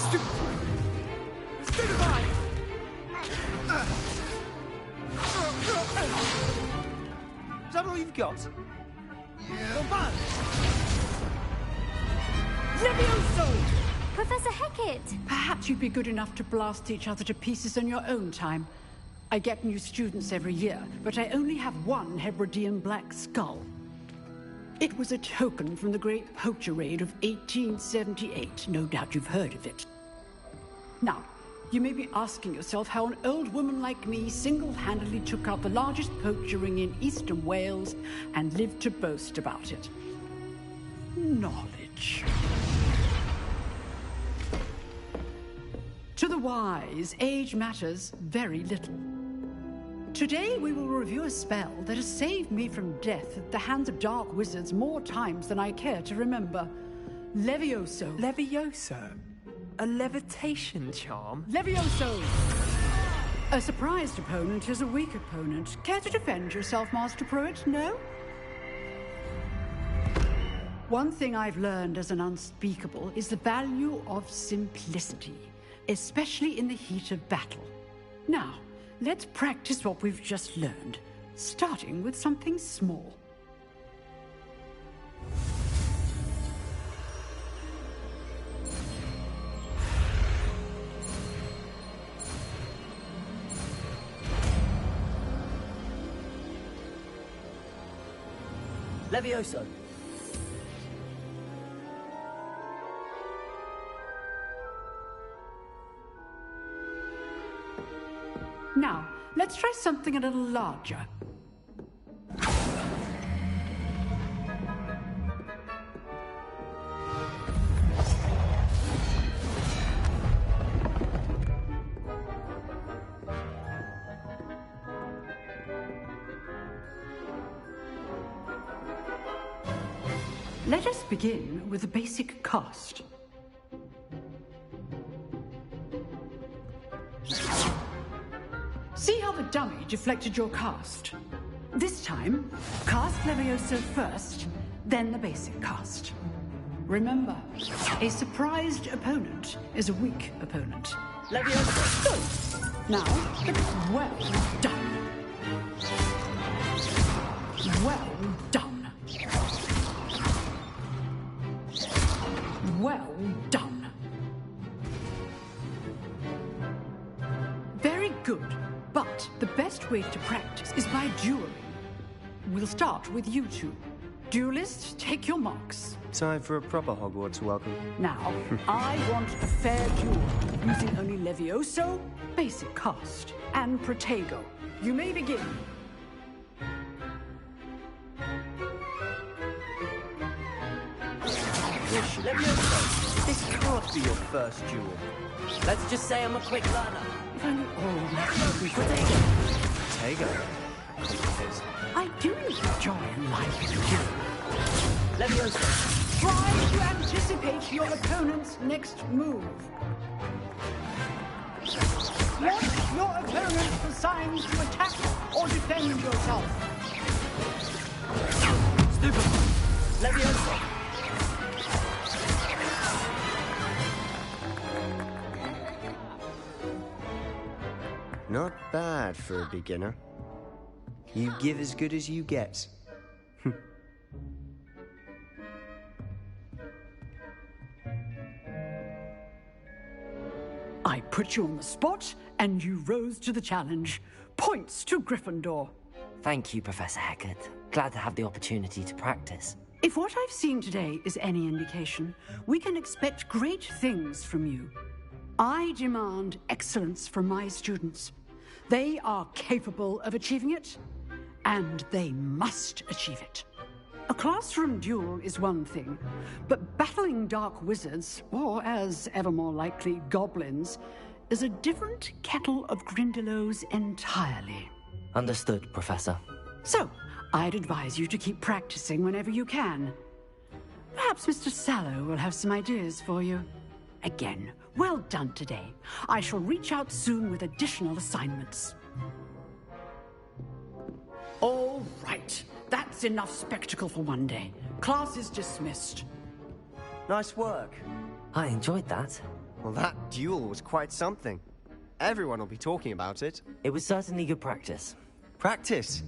Stupefy! Is that all you've got? Yeah. Levioso! Professor Hecat! Perhaps you'd be good enough to blast each other to pieces in your own time. I get new students every year, but I only have one Hebridean black skull. It was a token from the Great Poacher Raid of 1878. No doubt you've heard of it. Now, you may be asking yourself how an old woman like me single-handedly took out the largest poacher ring in eastern Wales and lived to boast about it. Knowledge. To the wise, age matters very little. Today we will review a spell that has saved me from death at the hands of dark wizards more times than I care to remember. Levioso. Levioso? A levitation charm? Levioso! A surprised opponent is a weak opponent. Care to defend yourself, Master Pruitt? No? One thing I've learned as an unspeakable is the value of simplicity, especially in the heat of battle. Now, let's practice what we've just learned, starting with something small. Levioso. Now, let's try something a little larger. Let us begin with the basic cast. See how the dummy deflected your cast? This time, cast Levioso first, then the basic cast. Remember, a surprised opponent is a weak opponent. Levioso. Good. Now, well done. Well done. Well done. Very good. But the best way to practice is by dueling. We'll start with you two. Duelists, take your marks. Time for a proper Hogwarts welcome. Now, I want a fair duel, using only Levioso, basic cast, and Protego. You may begin. Levioso, this can't be your first duel. Let's just say I'm a quick learner. If only all that would be Tego. I do enjoy life too. Levioso. Try to anticipate your opponent's next move. Watch your opponent for signs to attack or defend yourself. Stupid. Levioso. Not bad for a beginner. You give as good as you get. I put you on the spot, and you rose to the challenge. Points to Gryffindor. Thank you, Professor Hecat. Glad to have the opportunity to practice. If what I've seen today is any indication, we can expect great things from you. I demand excellence from my students. They are capable of achieving it, and they must achieve it. A classroom duel is one thing, but battling dark wizards, or as ever more likely, goblins, is a different kettle of Grindylows entirely. Understood, Professor. So, I'd advise you to keep practicing whenever you can. Perhaps Mr. Sallow will have some ideas for you. Again, well done today. I shall reach out soon with additional assignments. All right. That's enough spectacle for one day. Class is dismissed. Nice work. I enjoyed that. Well, that duel was quite something. Everyone will be talking about it. It was certainly good practice. Practice?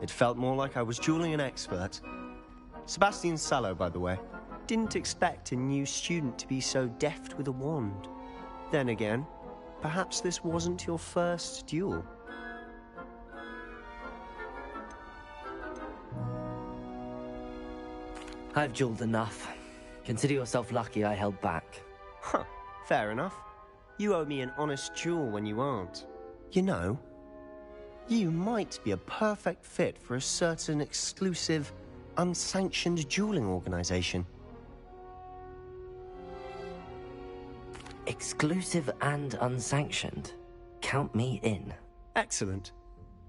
It felt more like I was dueling an expert. Sebastian Sallow, by the way. Didn't expect a new student to be so deft with a wand. Then again, perhaps this wasn't your first duel. I've dueled enough. Consider yourself lucky I held back. Huh, fair enough. You owe me an honest duel when you aren't. You know, you might be a perfect fit for a certain exclusive, unsanctioned dueling organization. Exclusive and unsanctioned. Count me in. Excellent.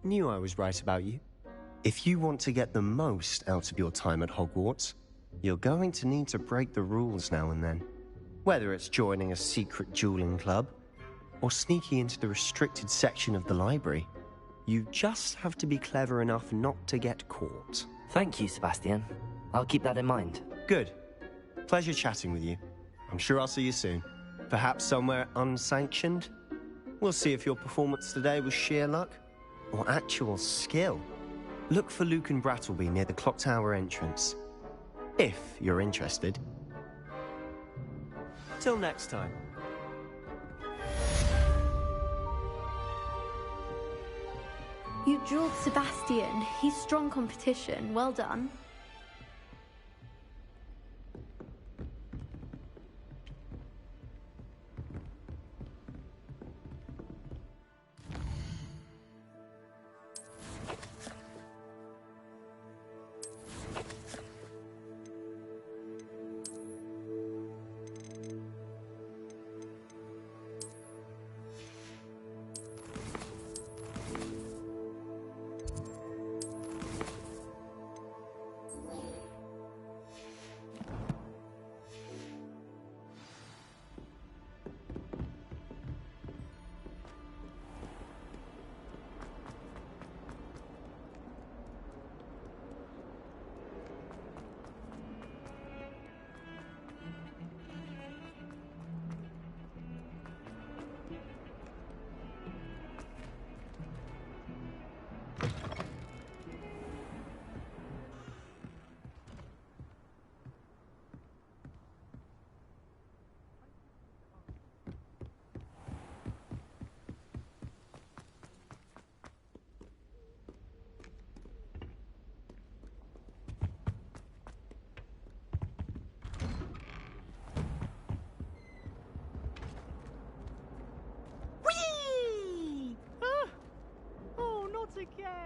Knew I was right about you. If you want to get the most out of your time at Hogwarts, you're going to need to break the rules now and then. Whether it's joining a secret dueling club, or sneaking into the restricted section of the library, you just have to be clever enough not to get caught. Thank you, Sebastian. I'll keep that in mind. Good. Pleasure chatting with you. I'm sure I'll see you soon. Perhaps somewhere unsanctioned? We'll see if your performance today was sheer luck or actual skill. Look for Luke and Brattleby near the clock tower entrance, if you're interested. Till next time. You dueled Sebastian. He's strong competition. Well done.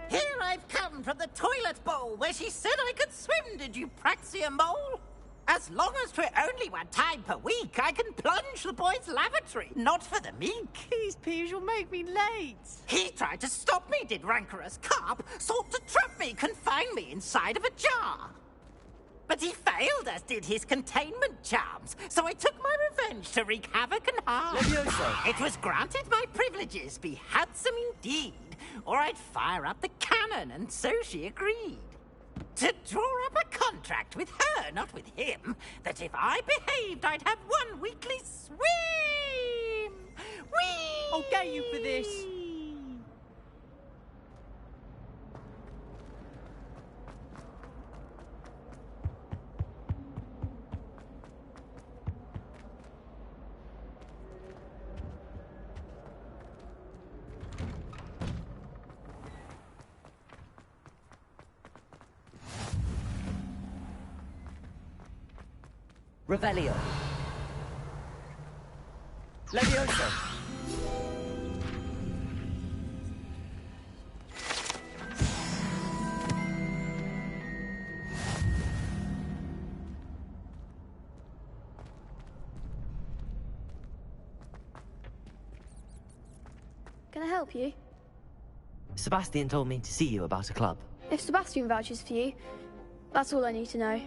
Here I've come from the toilet bowl where she said I could swim, did you praxia mole? As long as 'twere only one time per week, I can plunge the boy's lavatory, not for the meek. These peas will make me late. He tried to stop me, did rancorous carp, sought to trap me, confine me inside of a jar. But he failed, as did his containment charms, so I took my revenge to wreak havoc and harm. Levioso. It was granted my privileges be handsome indeed, or I'd fire up the cannon, and so she agreed. To draw up a contract with her, not with him, that if I behaved, I'd have one weekly swim! Whee! I'll get you for this. Revelio. Levioso. Can I help you? Sebastian told me to see you about a club. If Sebastian vouches for you, that's all I need to know.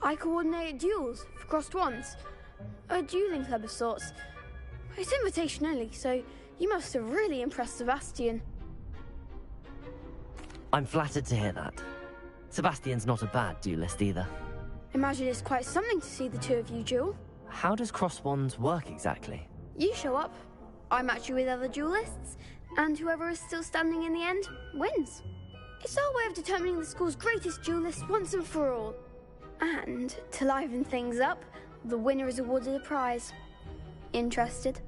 I coordinate duels for crossed wands. A dueling club of sorts. It's invitation only, so you must have really impressed Sebastian. I'm flattered to hear that. Sebastian's not a bad duelist either. Imagine it's quite something to see the two of you duel. how does cross wands work exactly? You show up, I match you with other duelists, and whoever is still standing in the end wins. It's our way of determining the school's greatest duelist once and for all. And to liven things up, the winner is awarded a prize. Interested?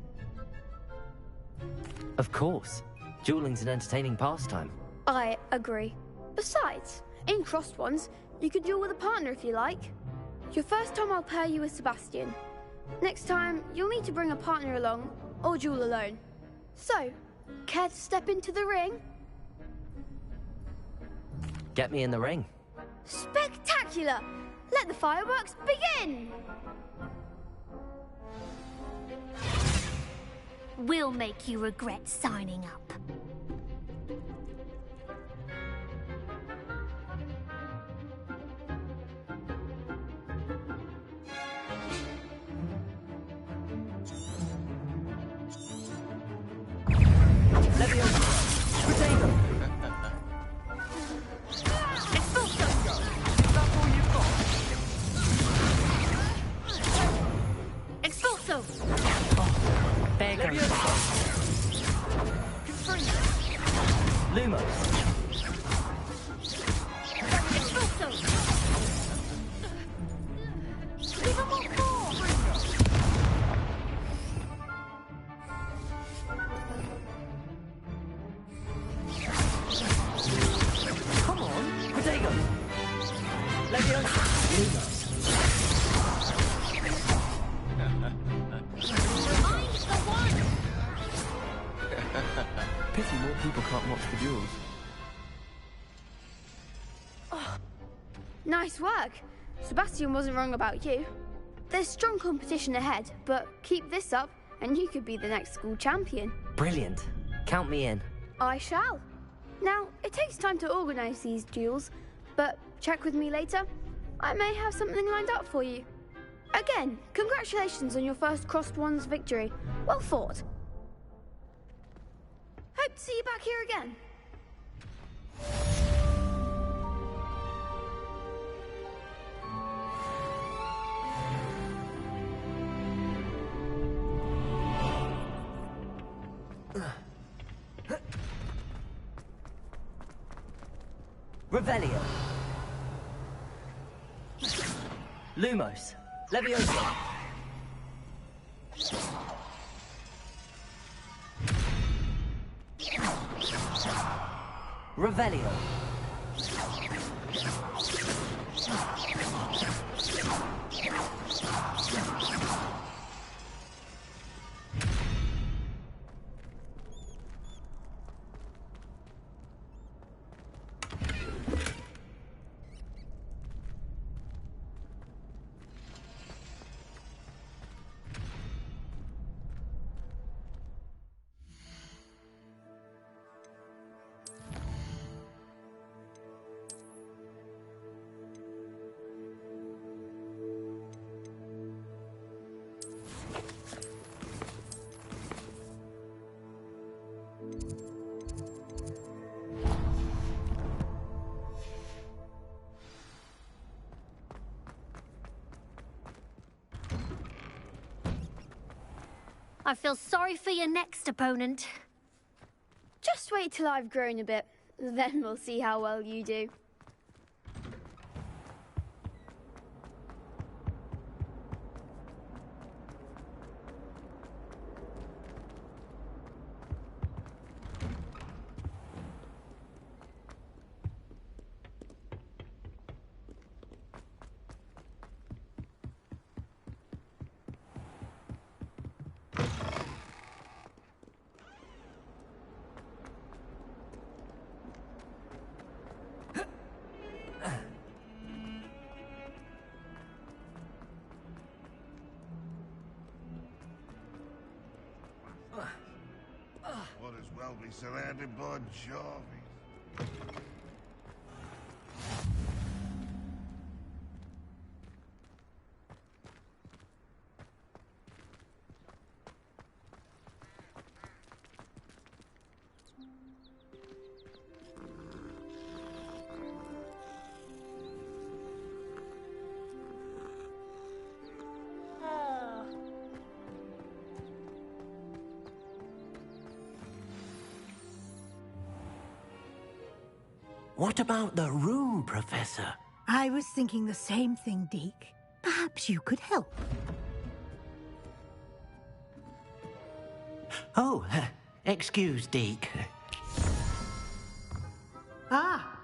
Of course. Dueling's an entertaining pastime. I agree. Besides, in crossed ones, you could duel with a partner if you like. Your first time I'll pair you with Sebastian. Next time, you'll need to bring a partner along, or duel alone. So, care to step into the ring? Get me in the ring. Spectacular! Let the fireworks begin! We'll make you regret signing up. Pity more people can't watch the duels. Oh, nice work. Sebastian wasn't wrong about you. There's strong competition ahead, but keep this up and you could be the next school champion. Brilliant. Count me in. I shall. Now, it takes time to organise these duels, but check with me later. I may have something lined up for you. Again, congratulations on your first crossed wands victory. Well fought. Hope to see you back here again. Revelio. Lumos. Levioso. Revelio. I feel sorry for your next opponent. Just wait till I've grown a bit, then we'll see how well you do. Be surrounded by Jarvis. What about the room, Professor? I was thinking the same thing, Deke. Perhaps you could help. Oh, excuse, Deke. Ah,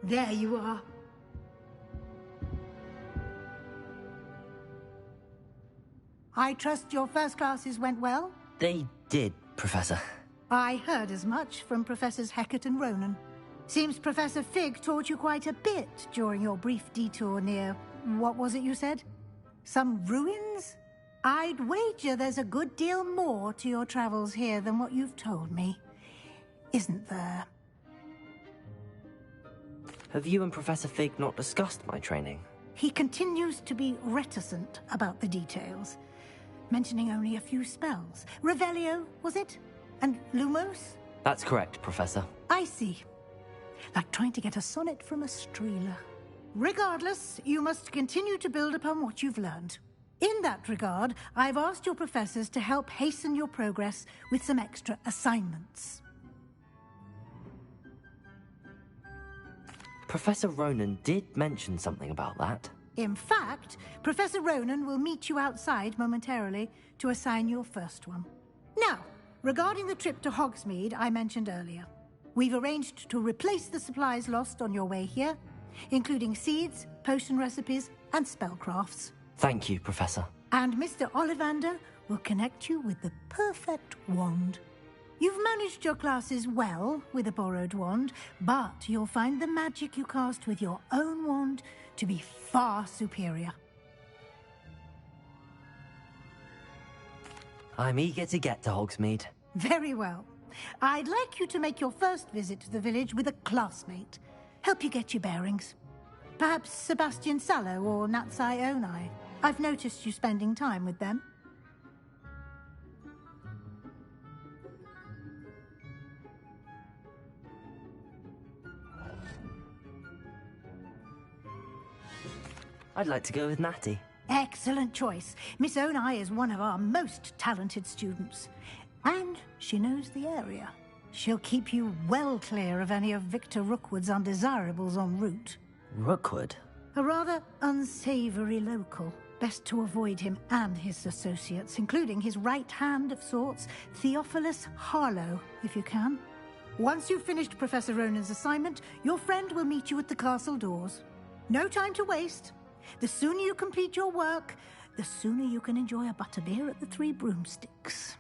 there you are. I trust your first classes went well? They did, Professor. I heard as much from Professors Hecat and Ronan. Seems Professor Fig taught you quite a bit during your brief detour near... what was it you said? Some ruins? I'd wager there's a good deal more to your travels here than what you've told me. Isn't there? Have you and Professor Fig not discussed my training? He continues to be reticent about the details, mentioning only a few spells. Revelio, was it? And Lumos? That's correct, Professor. I see. Like trying to get a sonnet from a streeler. Regardless, you must continue to build upon what you've learned. In that regard, I've asked your professors to help hasten your progress with some extra assignments. Professor Ronan did mention something about that. In fact, Professor Ronan will meet you outside momentarily to assign your first one. Now, regarding the trip to Hogsmeade I mentioned earlier, we've arranged to replace the supplies lost on your way here, including seeds, potion recipes, and spellcrafts. Thank you, Professor. And Mr. Ollivander will connect you with the perfect wand. You've managed your classes well with a borrowed wand, but you'll find the magic you cast with your own wand to be far superior. I'm eager to get to Hogsmeade. Very well. I'd like you to make your first visit to the village with a classmate. Help you get your bearings. Perhaps Sebastian Sallow or Natsai Onai. I've noticed you spending time with them. I'd like to go with Natty. Excellent choice. Miss Onai is one of our most talented students. And she knows the area. She'll keep you well clear of any of Victor Rookwood's undesirables en route. Rookwood? A rather unsavory local. Best to avoid him and his associates, including his right hand of sorts, Theophilus Harlow, if you can. Once you've finished Professor Ronan's assignment, your friend will meet you at the castle doors. No time to waste. The sooner you complete your work, the sooner you can enjoy a butterbeer at the Three Broomsticks.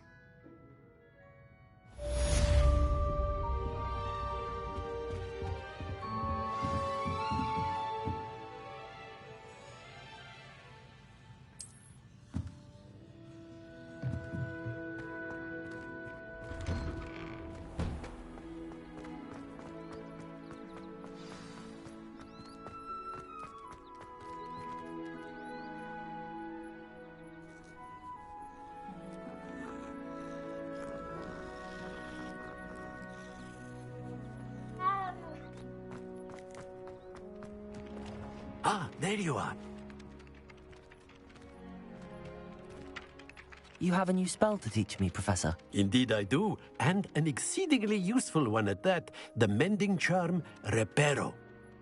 Ah, there you are. You have a new spell to teach me, Professor. Indeed I do, and an exceedingly useful one at that. The mending charm, Reparo.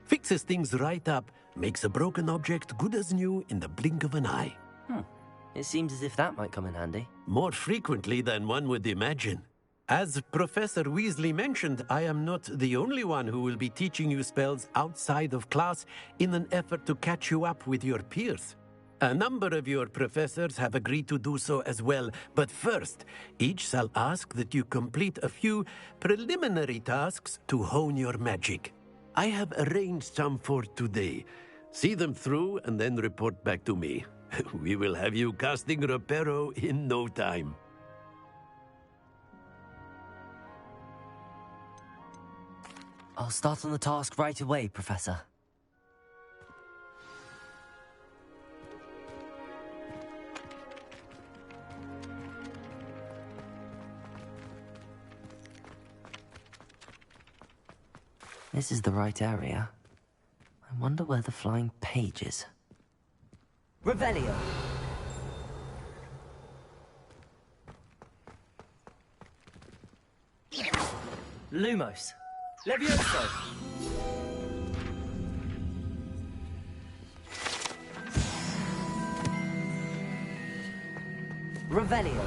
Fixes things right up, makes a broken object good as new in the blink of an eye. It seems as if that might come in handy. More frequently than one would imagine. As Professor Weasley mentioned, I am not the only one who will be teaching you spells outside of class in an effort to catch you up with your peers. A number of your professors have agreed to do so as well, but first, each shall ask that you complete a few preliminary tasks to hone your magic. I have arranged some for today. See them through and then report back to me. We will have you casting Reparo in no time. I'll start on the task right away, Professor. This is the right area. I wonder where the flying page is. Revelio! Lumos! Levioso! Revelio.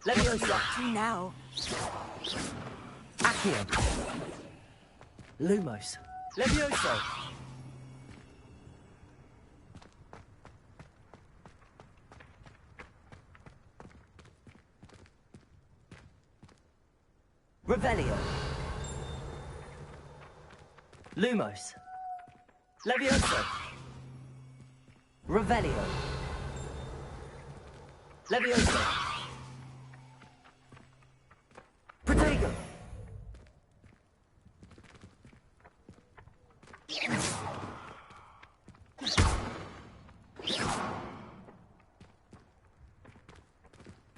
Leviosa. Now. Accio. Lumos. Levioso. Revelio. Lumos. Levioso. Revelio. Levioso. Protego.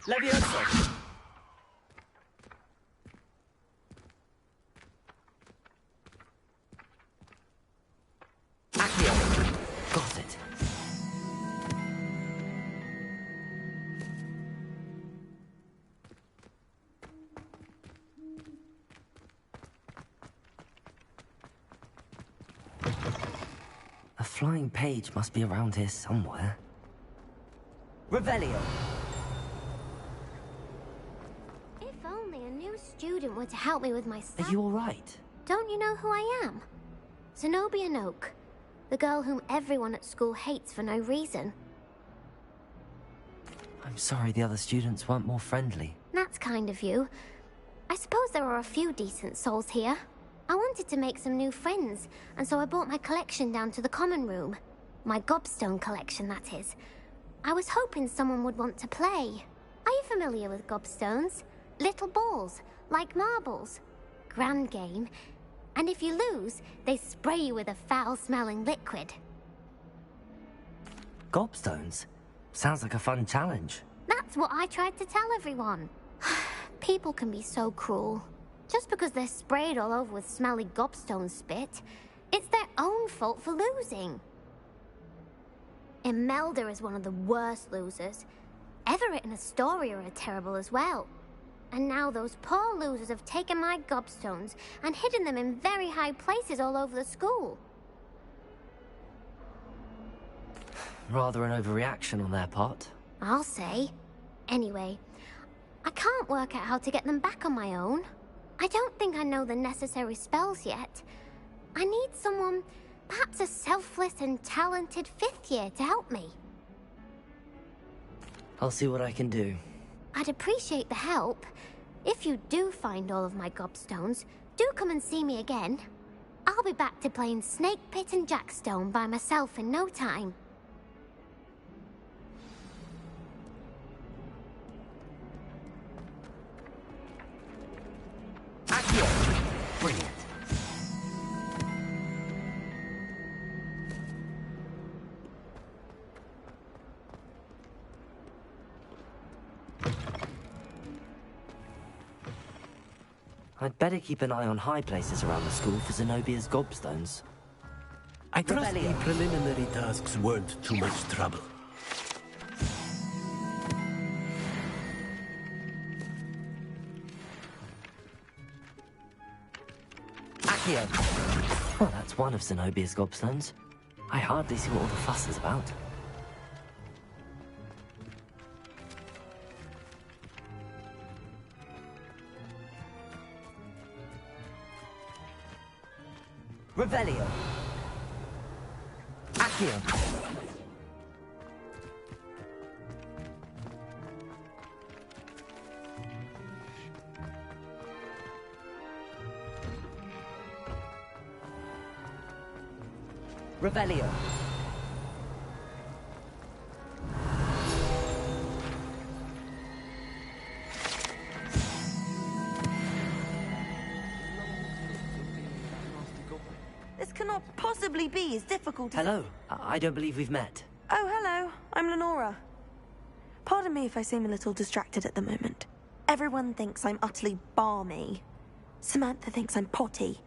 Levioso. Accio. Got it. A flying page must be around here somewhere. Revelio. If only a new student were to help me with my stuff. Are you all right? Don't you know who I am? Zenobia Noak, the girl whom everyone at school hates for no reason. I'm sorry the other students weren't more friendly. That's kind of you. I suppose there are a few decent souls here. I wanted to make some new friends, and so I brought my collection down to the common room. My gobstone collection, that is. I was hoping someone would want to play. Are you familiar with gobstones? Little balls, like marbles. Grand game. And if you lose, they spray you with a foul-smelling liquid. Gobstones? Sounds like a fun challenge. That's what I tried to tell everyone. People can be so cruel. Just because they're sprayed all over with smelly gobstone spit, it's their own fault for losing. Imelda is one of the worst losers. Everett and Astoria are terrible as well. And now those poor losers have taken my gobstones and hidden them in very high places all over the school. Rather an overreaction on their part. I'll say. Anyway, I can't work out how to get them back on my own. I don't think I know the necessary spells yet. I need someone, perhaps a selfless and talented 5th year to help me. I'll see what I can do. I'd appreciate the help. If you do find all of my gobstones, do come and see me again. I'll be back to playing Snake Pit and Jackstone by myself in no time. Accio! Brilliant. I'd better keep an eye on high places around the school for Zenobia's gobstones. I trust the preliminary tasks weren't too much trouble. Accio! Well, that's one of Zenobia's gobstones. I hardly see what all the fuss is about. Revelio. Accio. Revelio. This cannot possibly be as difficult as... Hello. I don't believe we've met. Oh, hello. I'm Lenora. Pardon me if I seem a little distracted at the moment. Everyone thinks I'm utterly balmy. Samantha thinks I'm potty.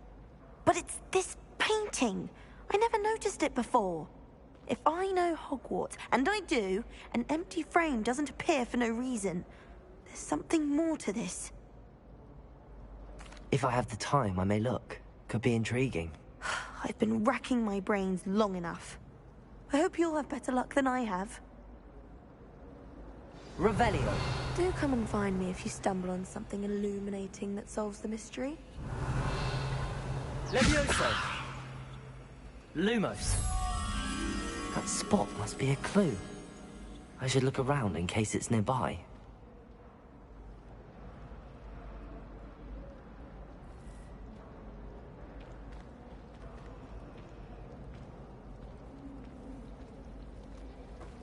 But it's this painting. I never noticed it before. If I know Hogwarts, and I do, an empty frame doesn't appear for no reason. There's something more to this. If I have the time, I may look. Could be intriguing. I've been racking my brains long enough. I hope you'll have better luck than I have. Revelio. Do come and find me if you stumble on something illuminating that solves the mystery. Levioso. Lumos. That spot must be a clue. I should look around in case it's nearby.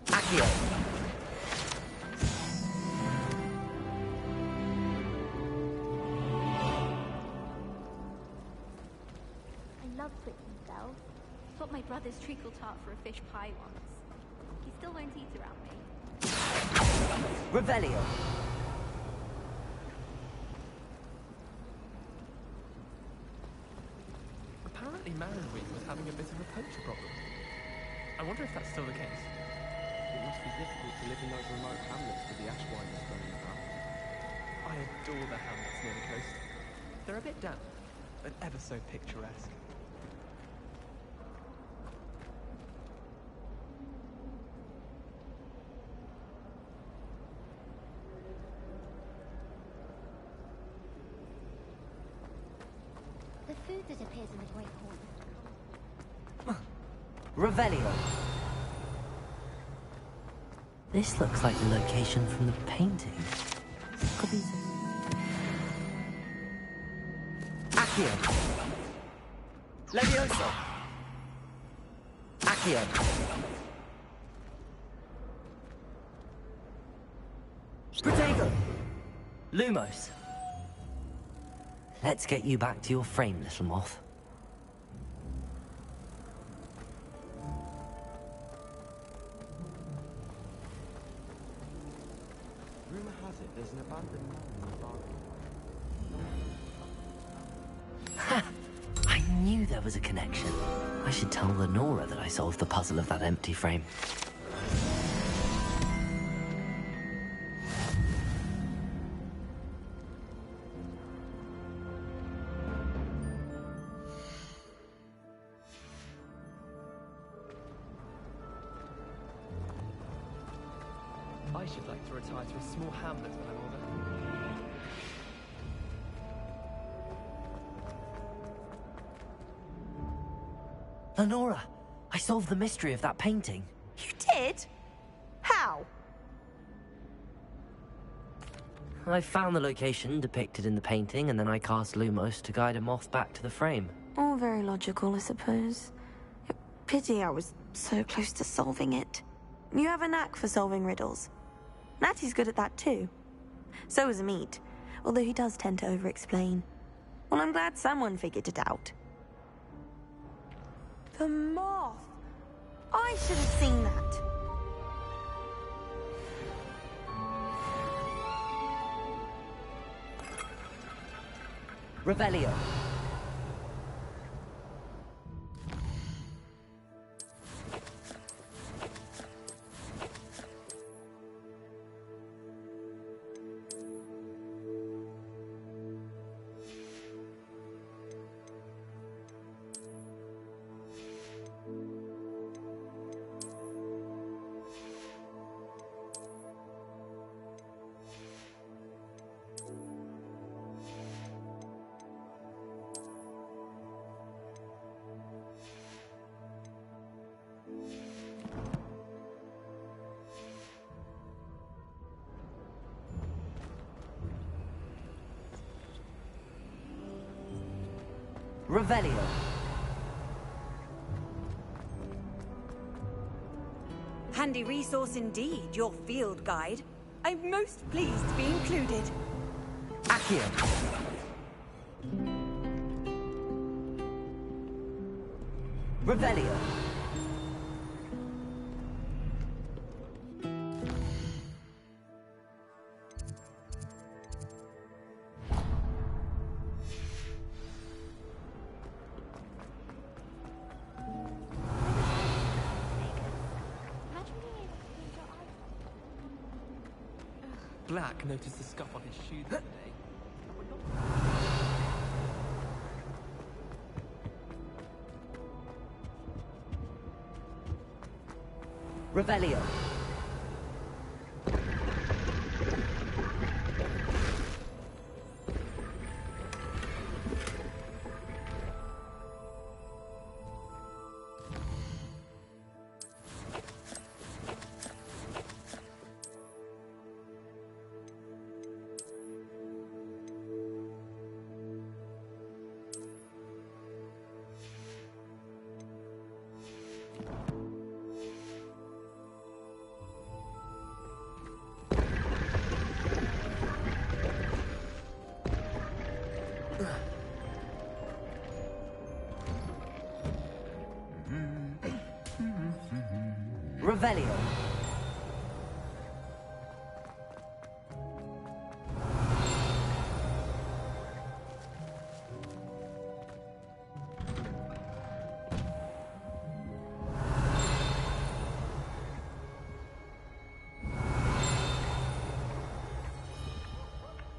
Accio. I love switching spells. Swapped my brother's treacle tart for a fish pie once. He still won't eat around me. Revelio. Apparently Marrowweed was having a bit of a poacher problem. I wonder if that's still the case. It must be difficult to live in those remote hamlets with the ashwinders going about. I adore the hamlets near the coast. They're a bit damp, but ever so picturesque. The food that appears in the Great Hall. Revelio. This looks like the location from the painting. Could be... Accio. Levioso. Accio. Protego. Lumos. Let's get you back to your frame, little moth. Rumor has it there's an abandoned mine in the garden. Ha! I knew there was a connection. I should tell Lenora that I solved the puzzle of that empty frame. I should like to retire to a small hamlet when I'm older. Lenora, I solved the mystery of that painting. You did? How? I found the location depicted in the painting, and then I cast Lumos to guide a moth back to the frame. All very logical, I suppose. Pity I was so close to solving it. You have a knack for solving riddles. Natty's good at that too. So is Meat, although he does tend to over-explain. Well, I'm glad someone figured it out. The moth! I should have seen that. Revelio. Revelio. Handy resource indeed, your field guide. I'm most pleased to be included. Accio. Revelio. Glack noticed the scuff on his shoe the other day. Revelio. Revelio.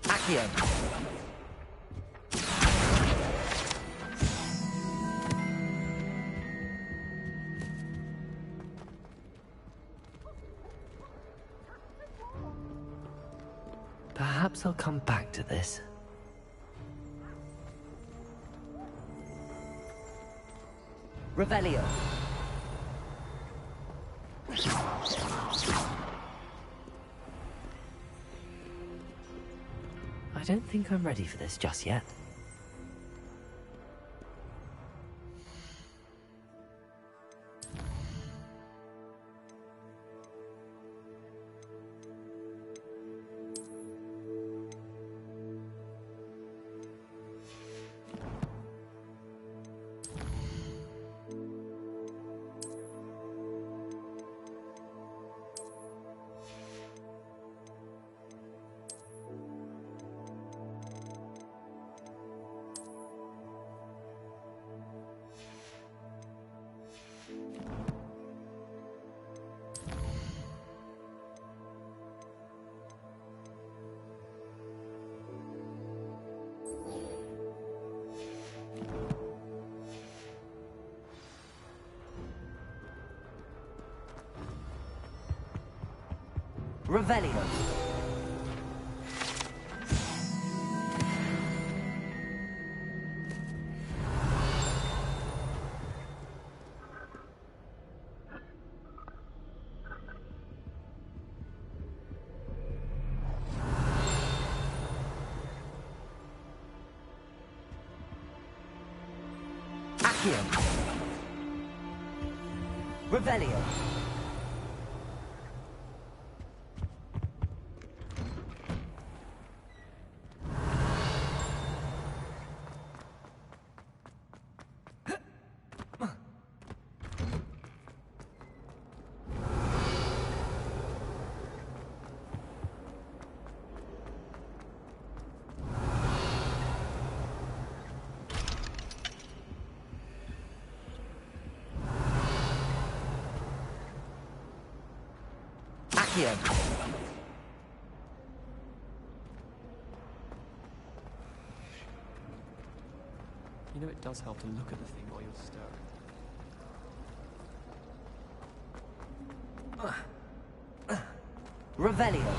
Accio. Perhaps I'll come back to this. Revelio. I don't think I'm ready for this just yet. Revelio. Accio. Revelio. Accio. You know it does help to look at the thing while you're stirring. Revelio.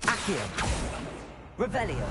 Accio. Revelio.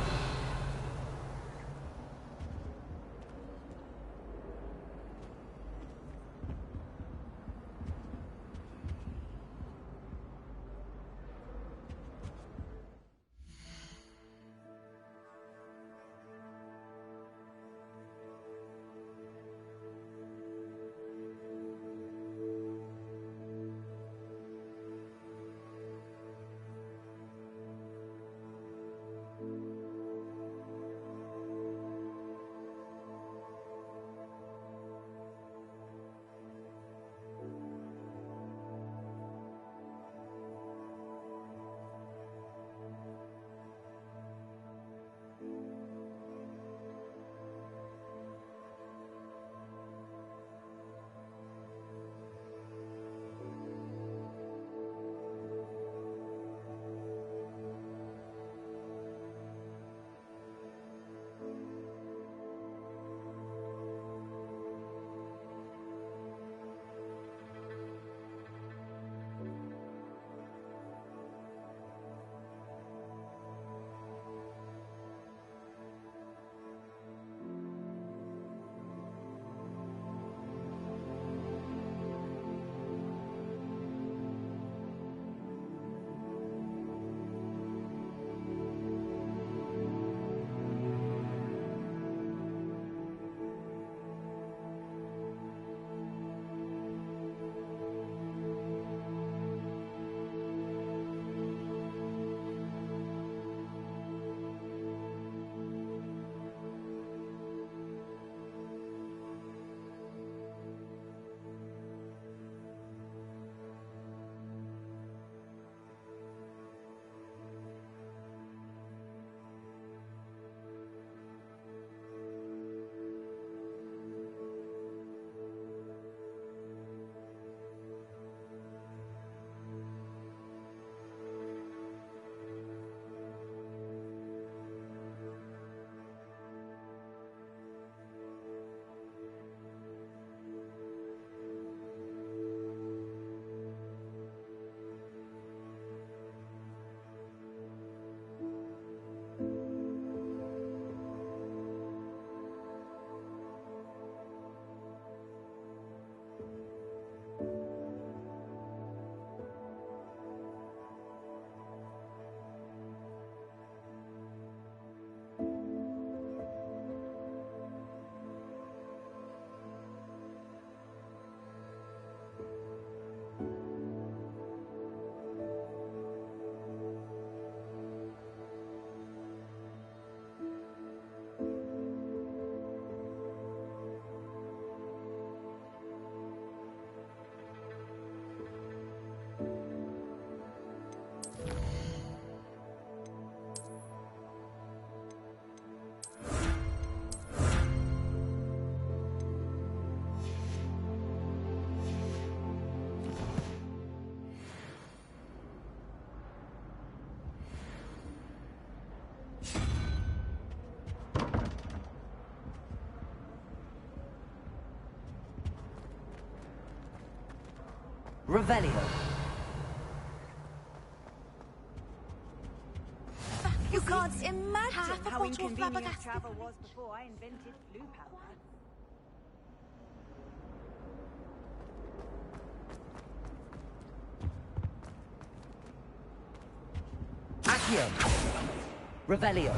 Revelio. You can't imagine how inconvenient travel was before I invented blue powder. Accio. Revelio.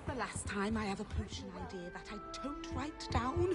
The last time I have a potion idea that I don't write down.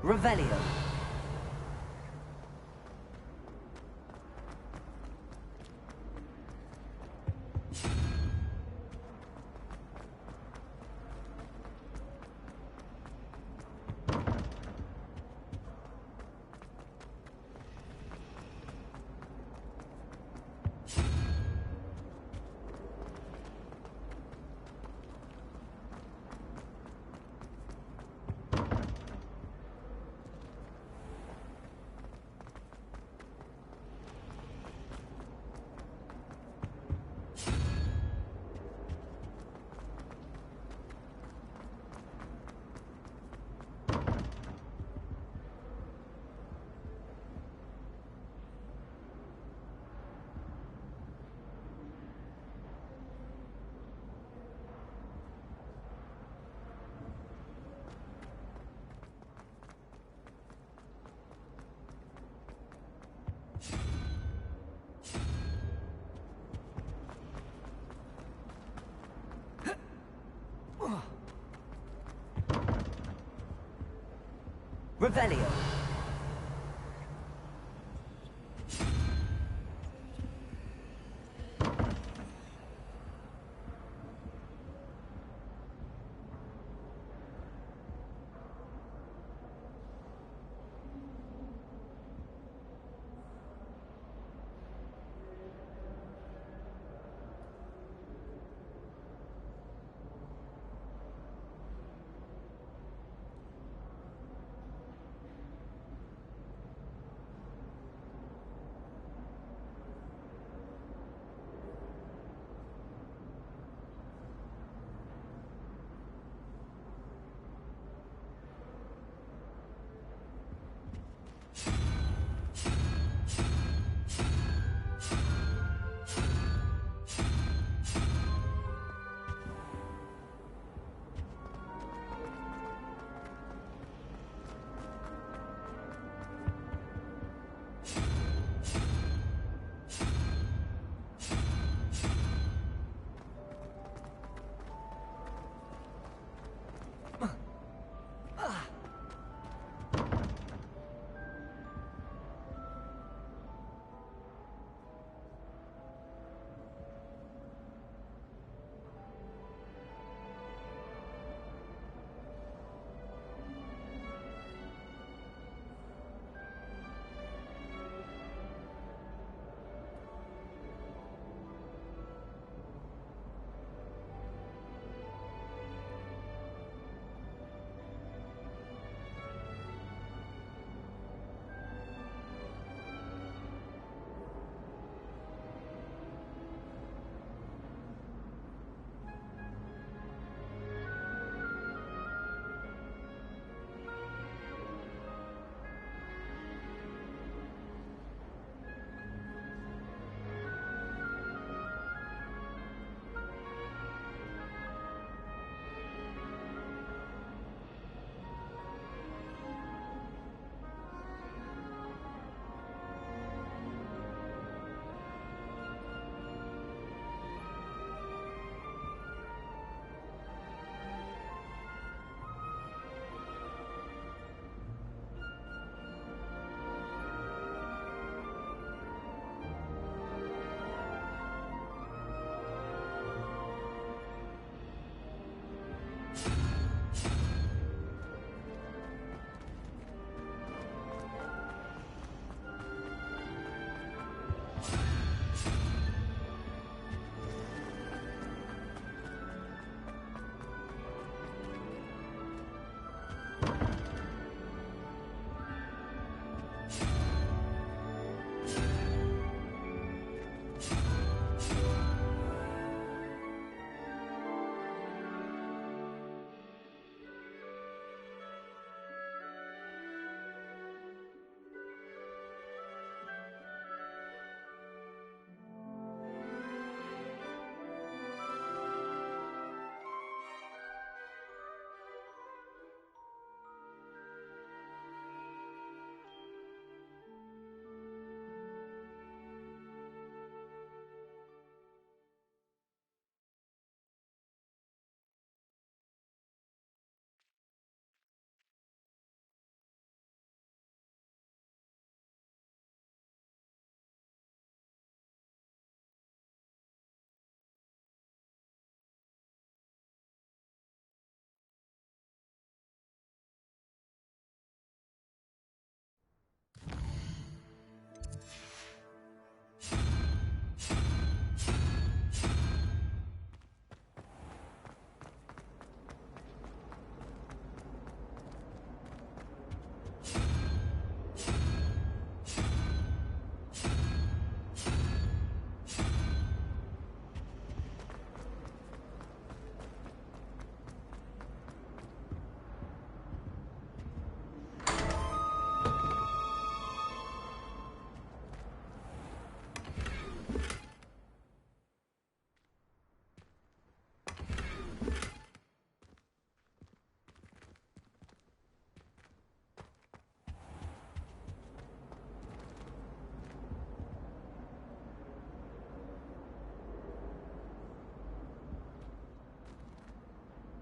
Revelio. Revelio.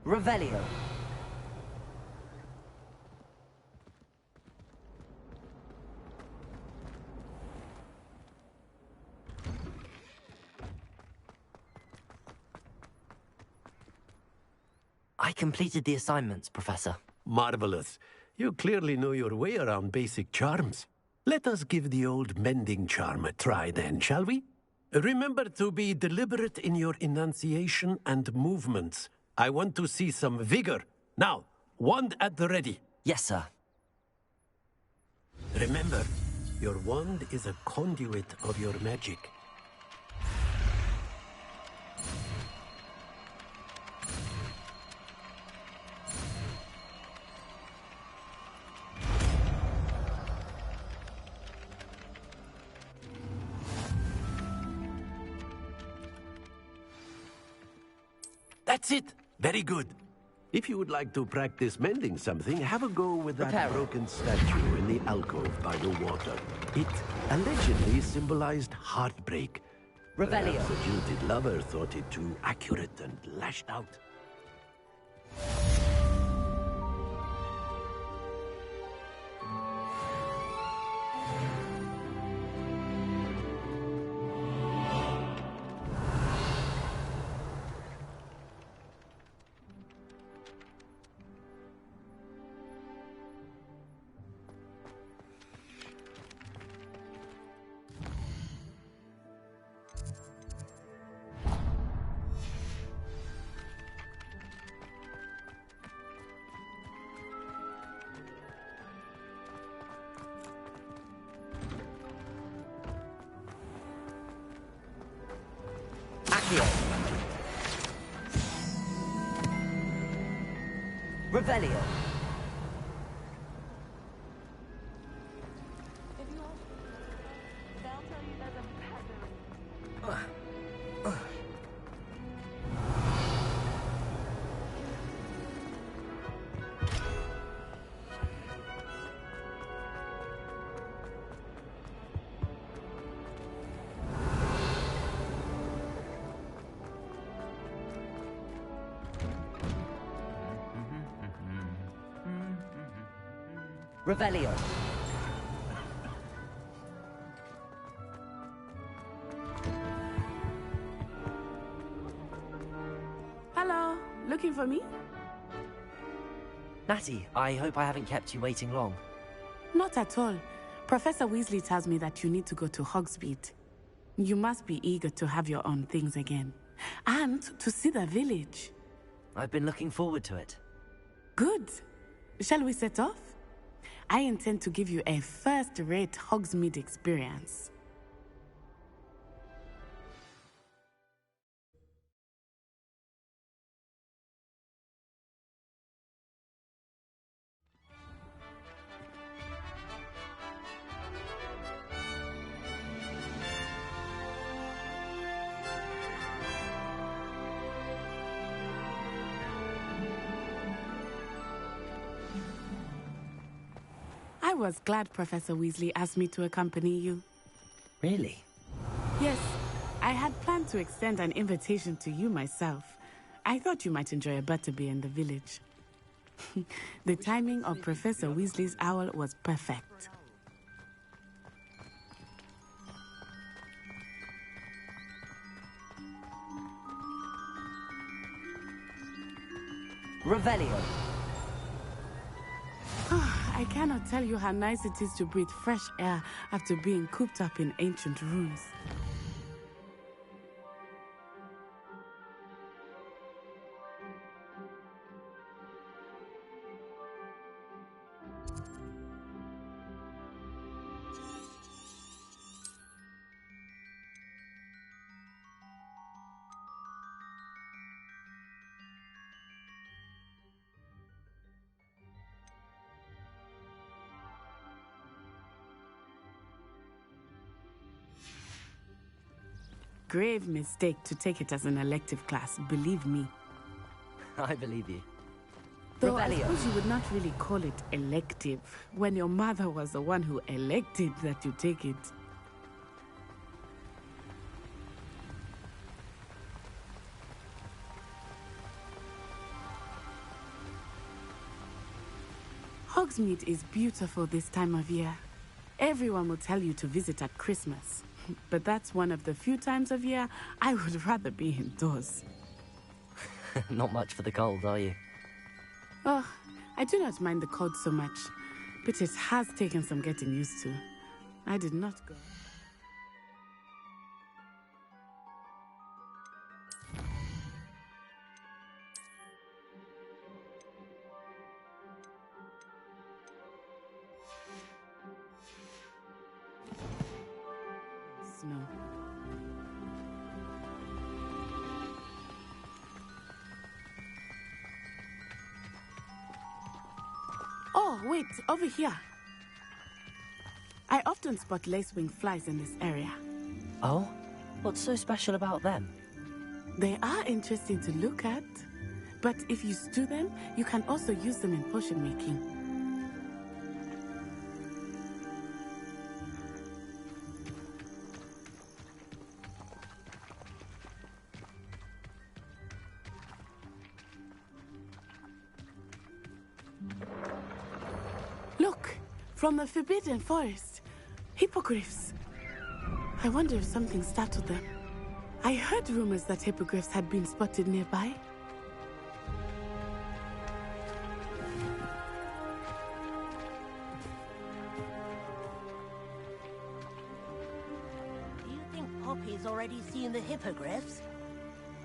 Revelio. completed the assignments, Professor. Marvelous. You clearly know your way around basic charms. Let us give the old mending charm a try then, shall we? Remember to be deliberate in your enunciation and movements. I want to see some vigor. Now, wand at the ready. Yes, sir. Remember, your wand is a conduit of your magic. That's it. Very good. If you would like to practice mending something, have a go with that broken statue in the alcove by the water. It allegedly symbolized heartbreak. Revelio. Perhaps a jilted lover thought it too accurate and lashed out. Revelio. Revelio. Hello, looking for me? Natty, I hope I haven't kept you waiting long. Not at all. Professor Weasley tells me that you need to go to Hogsmeade. You must be eager to have your own things again. And to see the village. I've been looking forward to it. Good. Shall we set off? I intend to give you a first-rate Hogsmeade experience. I was glad Professor Weasley asked me to accompany you. Really? Yes, I had planned to extend an invitation to you myself. I thought you might enjoy a butterbeer in the village. The timing of Professor Weasley's owl was perfect. Revelio. I cannot tell you how nice it is to breathe fresh air after being cooped up in ancient rooms. Grave mistake to take it as an elective class, believe me. I believe you. Though I suppose you would not really call it elective, when your mother was the one who elected that you take it. Hogsmeade is beautiful this time of year. Everyone will tell you to visit at Christmas. But that's one of the few times of year I would rather be indoors. Not much for the cold, are you? Oh, I do not mind the cold so much, but it has taken some getting used to. I did not go. Snow. Oh, wait, over here. I often spot lacewing flies in this area. Oh? What's so special about them? They are interesting to look at, but if you stew them, you can also use them in potion making. Look, from the Forbidden Forest, hippogriffs. I wonder if something startled them. I heard rumors that hippogriffs had been spotted nearby. Do you think Poppy's already seen the hippogriffs?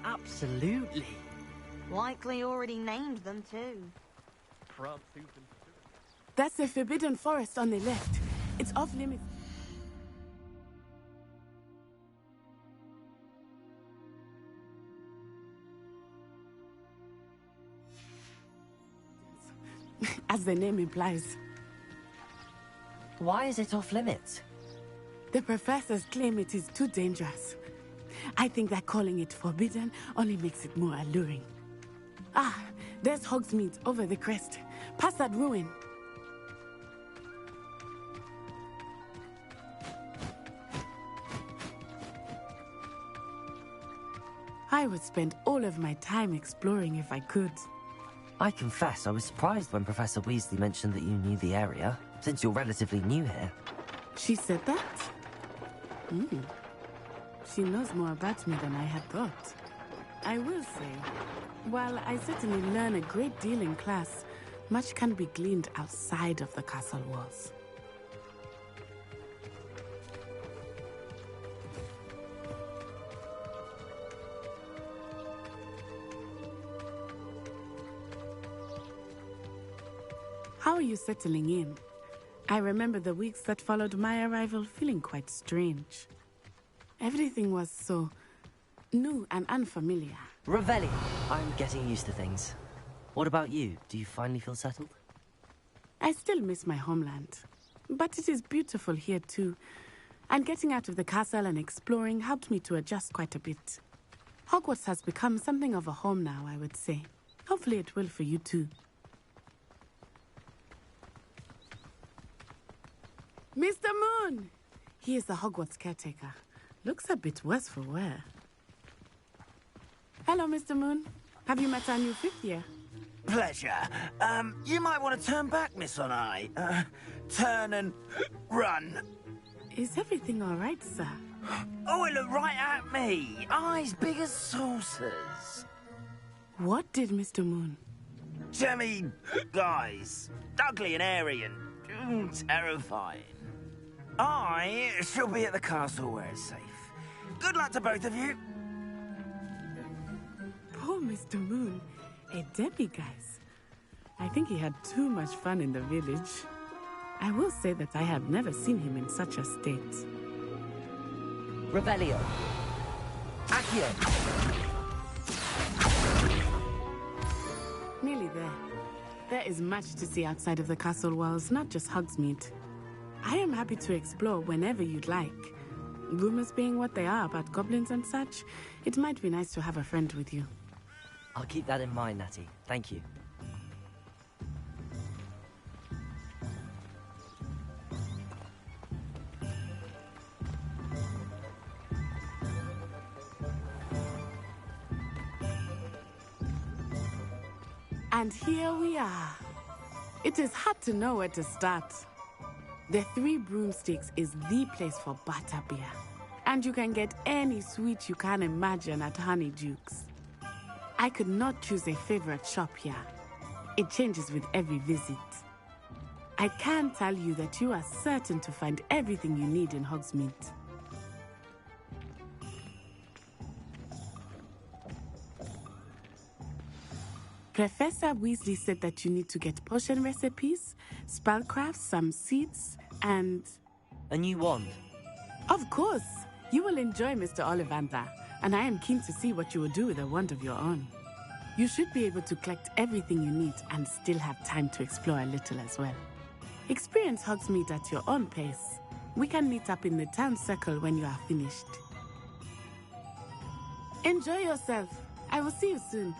Absolutely. Likely already named them too. That's the Forbidden Forest on the left. It's off limits. As the name implies. Why is it off limits? The professors claim it is too dangerous. I think that calling it forbidden only makes it more alluring. Ah, there's Hogsmeade over the crest. Past that ruin. I would spend all of my time exploring if I could. I confess I was surprised when Professor Weasley mentioned that you knew the area, since you're relatively new here. She said that? She knows more about me than I had thought. I will say, while I certainly learn a great deal in class, much can be gleaned outside of the castle walls. How are you settling in? I remember the weeks that followed my arrival feeling quite strange. Everything was so new and unfamiliar. Revelio. I'm getting used to things. What about you? Do you finally feel settled? I still miss my homeland, but it is beautiful here too. And getting out of the castle and exploring helped me to adjust quite a bit. Hogwarts has become something of a home now, I would say. Hopefully it will for you too. Mr. Moon! He is the Hogwarts caretaker. Looks a bit worse for wear. Hello, Mr. Moon. Have you met our new fifth year? Pleasure. You might want to turn back, Miss On-Eye. Turn and run. Is everything all right, sir? Oh, it looked right at me. Eyes big as saucers. What did Mr. Moon? Jemmy, guys. Ugly and airy and terrifying. I shall be at the castle where it's safe. Good luck to both of you. Poor Mr. Moon. A demiguise. I think he had too much fun in the village. I will say that I have never seen him in such a state. Revelio. Accio. Nearly there. There is much to see outside of the castle walls, not just Hogsmeade. I am happy to explore whenever you'd like. Rumors being what they are about goblins and such, it might be nice to have a friend with you. I'll keep that in mind, Natty. Thank you. And here we are. It is hard to know where to start. The Three Broomsticks is the place for butterbeer. And you can get any sweet you can imagine at Honeydukes. I could not choose a favorite shop here. It changes with every visit. I can tell you that you are certain to find everything you need in Hogsmeade. Professor Weasley said that you need to get potion recipes, spellcraft, some seeds, and... A new wand? Of course! You will enjoy Mr. Ollivander, and I am keen to see what you will do with a wand of your own. You should be able to collect everything you need and still have time to explore a little as well. Experience Hogsmeade at your own pace. We can meet up in the town circle when you are finished. Enjoy yourself. I will see you soon.